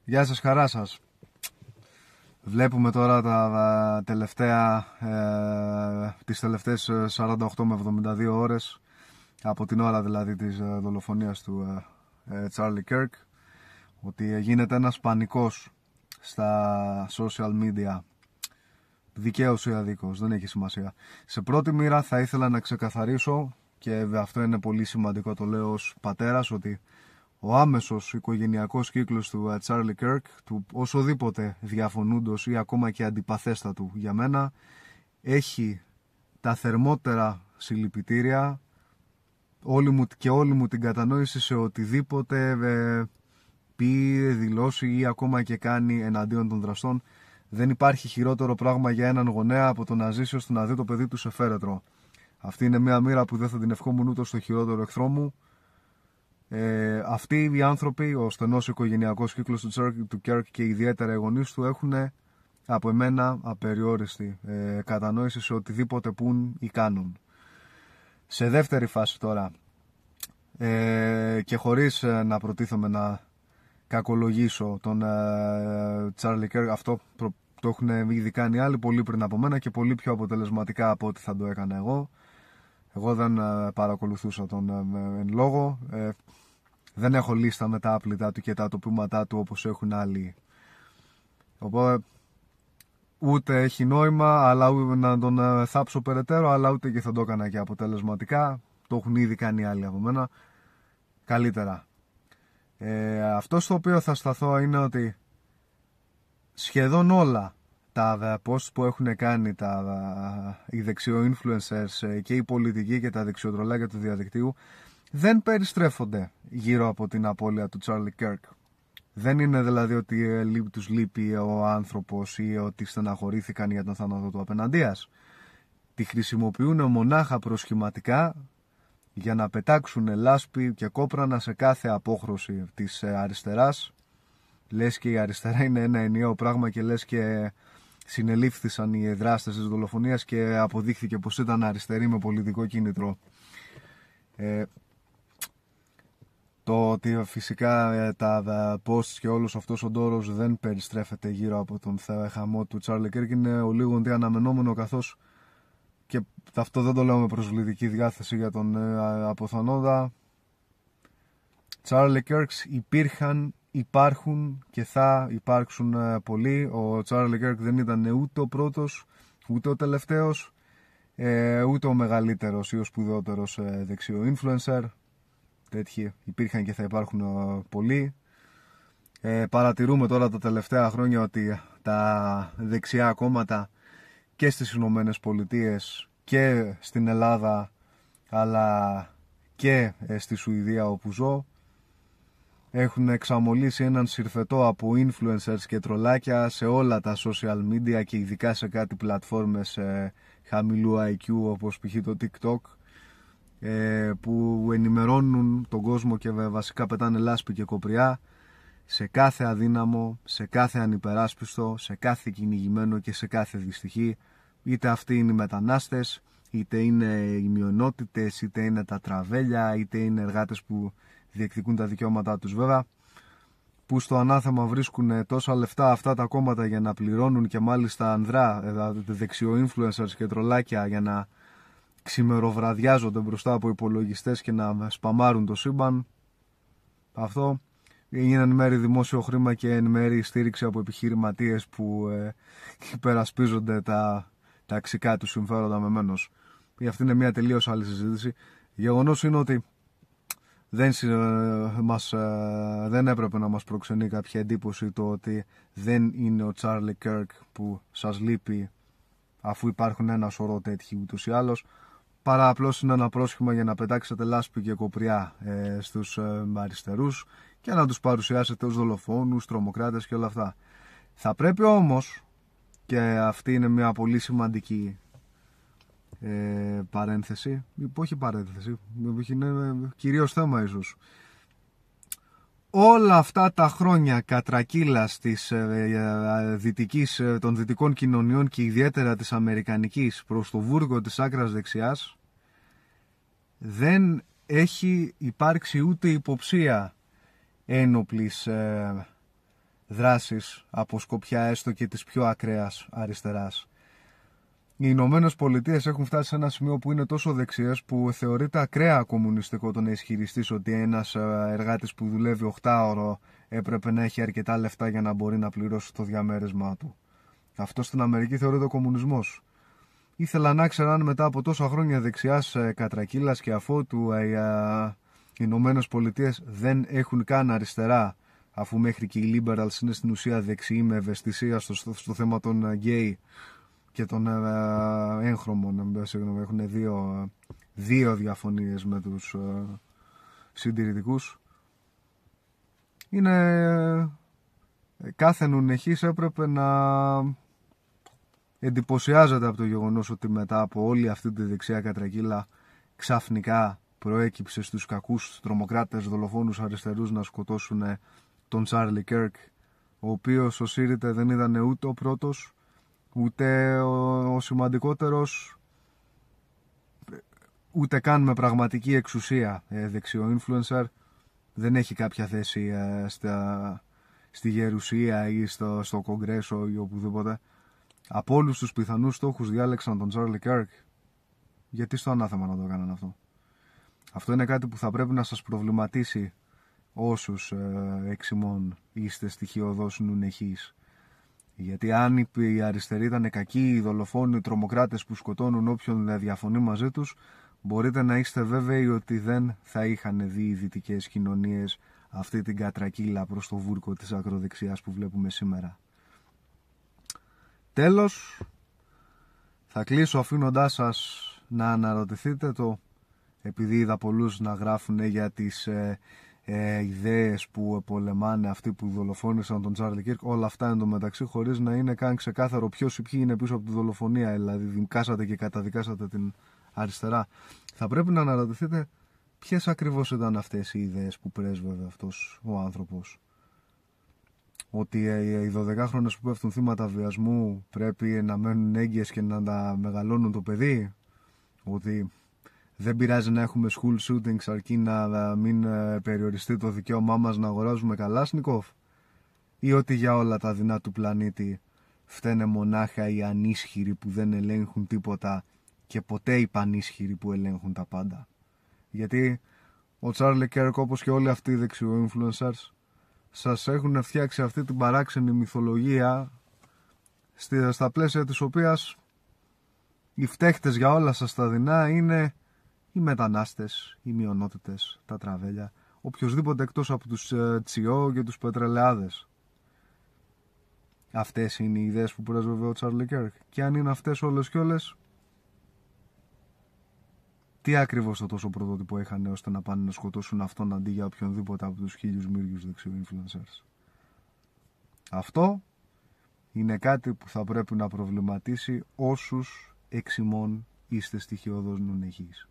Γεια σας, χαρά σας. Βλέπουμε τώρα τις τελευταίες 48 με 72 ώρες από την ώρα δηλαδή της δολοφονίας του Charlie Kirk, ότι γίνεται ένας πανικός στα social media, δικαίως ή αδίκως, δεν έχει σημασία. Σε πρώτη μοίρα θα ήθελα να ξεκαθαρίσω, και αυτό είναι πολύ σημαντικό, το λέω ως πατέρας, ότι ο άμεσος οικογενειακός κύκλος του Charlie Kirk, του όσοδήποτε διαφωνούντος ή ακόμα και αντιπαθέστατου για μένα, έχει τα θερμότερα συλληπιτήρια και όλη μου την κατανόηση σε οτιδήποτε πει, δηλώσει ή ακόμα και κάνει εναντίον των δραστών. Δεν υπάρχει χειρότερο πράγμα για έναν γονέα από το να ζήσει ώστε να δει το παιδί του σε φέρετρο. Αυτή είναι μια μοίρα που δεν θα την ευχόμουν ούτε στο χειρότερο εχθρό μου. Αυτοί οι άνθρωποι, ο στενός οικογενειακός κύκλος του Kirk και ιδιαίτερα οι γονείς του, έχουν από εμένα απεριόριστη κατανόηση σε οτιδήποτε πουν ή κάνουν. Σε δεύτερη φάση τώρα, και χωρίς να προτίθομαι να κακολογήσω τον Charlie Kirk, αυτό το έχουν ήδη κάνει άλλοι πολύ πριν από μένα και πολύ πιο αποτελεσματικά από ό,τι θα το έκανα εγώ. Εγώ δεν παρακολουθούσα τον εν λόγω. Δεν έχω λίστα με τα άπλητά του και τα τοπήματά του όπως έχουν άλλοι. Οπότε ούτε έχει νόημα αλλά να τον θάψω περαιτέρω, αλλά ούτε και θα το έκανα και αποτελεσματικά. Το έχουν ήδη κάνει άλλοι από μένα καλύτερα. Αυτό στο οποίο θα σταθώ είναι ότι σχεδόν όλα τα posts που έχουν κάνει οι δεξιο-influencers και οι πολιτικοί και τα δεξιοτρολάκια του διαδικτύου δεν περιστρέφονται γύρω από την απώλεια του Charlie Kirk. Δεν είναι δηλαδή ότι τους λείπει ο άνθρωπος ή ότι στεναχωρήθηκαν για τον θάνατο του απέναντίας. Τη χρησιμοποιούν μονάχα προσχηματικά για να πετάξουν λάσπη και κόπρανα σε κάθε απόχρωση της αριστεράς. Λες και η αριστερά είναι ένα ενιαίο πράγμα και λες και συνελήφθησαν οι δράστες της δολοφονίας και αποδείχθηκε πως ήταν αριστεροί με πολιτικό κίνητρο. Το ότι φυσικά τα posts και όλος αυτός ο ντόρος δεν περιστρέφεται γύρω από τον χαμό του Charlie Kirk είναι ο λίγον αναμενόμενο, καθώς και αυτό δεν το λέω με προσβλητική διάθεση για τον αποθανόντα. Charlie Kirks υπήρχαν, υπάρχουν και θα υπάρξουν πολλοί. Ο Charlie Kirk δεν ήταν ούτε ο πρώτος, ούτε ο τελευταίος, ούτε ο μεγαλύτερος ή ο σπουδαιότερος δεξιό influencer. Τέτοιοι υπήρχαν και θα υπάρχουν πολλοί. Παρατηρούμε τώρα τα τελευταία χρόνια ότι τα δεξιά κόμματα και στις Ηνωμένες Πολιτείες και στην Ελλάδα αλλά και στη Σουηδία όπου ζω έχουν εξαμολύσει έναν συρφετό από influencers και τρολάκια σε όλα τα social media και ειδικά σε κάτι πλατφόρμες χαμηλού IQ όπως π.χ. το TikTok, που ενημερώνουν τον κόσμο και βασικά πετάνε λάσπη και κοπριά σε κάθε αδύναμο, σε κάθε ανυπεράσπιστο, σε κάθε κυνηγημένο και σε κάθε δυστυχή. Είτε αυτοί είναι οι μετανάστες, είτε είναι οι μειονότητες, είτε είναι τα τραβέλια, είτε είναι εργάτες που διεκδικούν τα δικαιώματά τους, βέβαια, που στο ανάθεμα βρίσκουν τόσα λεφτά αυτά τα κόμματα για να πληρώνουν και μάλιστα ανδρά, δεξιο-influencers και τρολάκια για να ξημεροβραδιάζονται μπροστά από υπολογιστές και να σπαμάρουν το σύμπαν. Αυτό είναι εν μέρει δημόσιο χρήμα και εν μέρει στήριξη από επιχειρηματίες που υπερασπίζονται τα ταξικά του συμφέροντα μεμένως. Αυτή είναι μια τελείως άλλη συζήτηση. Γεγονός είναι ότι δεν έπρεπε να μας προξενεί κάποια εντύπωση το ότι δεν είναι ο Charlie Kirk που σας λείπει, αφού υπάρχουν ένα σωρό τέτοιοι ούτως ή άλλως, παρά απλώς είναι ένα πρόσχημα για να πετάξετε λάσπη και κοπριά στους αριστερούς και να τους παρουσιάσετε ως δολοφόνους, τρομοκράτες και όλα αυτά. Θα πρέπει όμως, και αυτή είναι μια πολύ σημαντική παρένθεση, όχι παρένθεση, είναι κυρίως θέμα ίσως, όλα αυτά τα χρόνια κατρακύλας των δυτικών κοινωνιών και ιδιαίτερα της αμερικανικής προς το βούργο της άκρας δεξιάς, δεν έχει υπάρξει ούτε υποψία ένοπλης δράσεις από σκοπιά έστω και της πιο ακραίας αριστεράς. Οι Ηνωμένες Πολιτείες έχουν φτάσει σε ένα σημείο που είναι τόσο δεξιές που θεωρείται ακραία κομμουνιστικό το να ισχυριστείς ότι ένας εργάτης που δουλεύει 8ωρο έπρεπε να έχει αρκετά λεφτά για να μπορεί να πληρώσει το διαμέρισμά του. Αυτό στην Αμερική θεωρείται κομμουνισμός. Ήθελα να ξέρω αν μετά από τόσα χρόνια δεξιάς κατρακύλας και αφότου οι Ηνωμένες Πολιτείες δεν έχουν καν αριστερά, αφού μέχρι και οι liberals είναι στην ουσία δεξιοί με ευαισθησία στο θέμα των γκέι και των έγχρωμων, έχουν δύο διαφωνίες με τους συντηρητικούς. Κάθε νουνεχής έπρεπε να εντυπωσιάζεται από το γεγονός ότι μετά από όλη αυτή τη δεξιά κατρακύλα ξαφνικά προέκυψε στους κακούς τρομοκράτες δολοφόνους αριστερούς να σκοτώσουν τον Τσάρλι Κέρκ, ο οποίος ο Σίριτε δεν ήταν ούτε ο πρώτος ούτε ο σημαντικότερος, ούτε καν με πραγματική εξουσία δεξιό influencer. Δεν έχει κάποια θέση στη Γερουσία ή στο Κογκρέσο ή οπουδήποτε. Από όλους τους πιθανούς στόχους διάλεξαν τον Τσάρλι Κέρκ. Γιατί στο ανάθεμα να το έκαναν αυτό? Αυτό είναι κάτι που θα πρέπει να σας προβληματίσει όσους εξημών είστε στοιχειοδός νουνεχείς. Γιατί αν οι αριστεροί ήταν κακοί, οι δολοφόνοι, οι τρομοκράτες που σκοτώνουν όποιον διαφωνεί μαζί τους, μπορείτε να είστε βέβαιοι ότι δεν θα είχαν δει οι δυτικές κοινωνίες αυτή την κατρακύλα προς το βούρκο της ακροδεξιάς που βλέπουμε σήμερα. Τέλος, θα κλείσω αφήνοντάς σας να αναρωτηθείτε επειδή είδα πολλούς να γράφουν για τις ιδέες που πολεμάνε αυτοί που δολοφόνησαν τον Τσάρλι Κίρκ, όλα αυτά εντωμεταξύ χωρίς να είναι καν ξεκάθαρο ποιος ή ποιοι είναι πίσω από τη δολοφονία, δηλαδή δικάσατε και καταδικάσατε την αριστερά. Θα πρέπει να αναρωτηθείτε ποιες ακριβώς ήταν αυτές οι ιδέες που πρέσβευε αυτός ο άνθρωπος. Ότι οι 12χρονες που πέφτουν θύματα βιασμού πρέπει να μένουν έγκυες και να τα μεγαλώνουν το παιδί. Ότι δεν πειράζει να έχουμε school shootings αρκεί να μην περιοριστεί το δικαίωμά μας να αγοράζουμε Καλάσνικοφ. Ή ότι για όλα τα δεινά του πλανήτη φταίνε μονάχα οι ανίσχυροι που δεν ελέγχουν τίποτα και ποτέ οι πανίσχυροι που ελέγχουν τα πάντα. Γιατί ο Τσάρλι Κέρκ, όπως και όλοι αυτοί οι δεξιού influencers, σας έχουν φτιάξει αυτή την παράξενη μυθολογία στα πλαίσια της οποίας οι φταίχτες για όλα σας τα δεινά είναι οι μετανάστες, οι μειονότητες, τα τραβέλια, οποιοσδήποτε εκτός από τους τσιό και τους πετρελαιάδες. Αυτές είναι οι ιδέες που πρέσβευε ο Τσάρλι Κέρκ. Και αν είναι αυτές όλες και όλες, τι ακριβώς το τόσο πρωτότυπο είχαν ώστε να πάνε να σκοτώσουν αυτόν αντί για οποιονδήποτε από τους 1000 μύριους δεξιού influencers? Αυτό είναι κάτι που θα πρέπει να προβληματίσει όσους εξημών είστε στοιχειοδός νουνεχείς.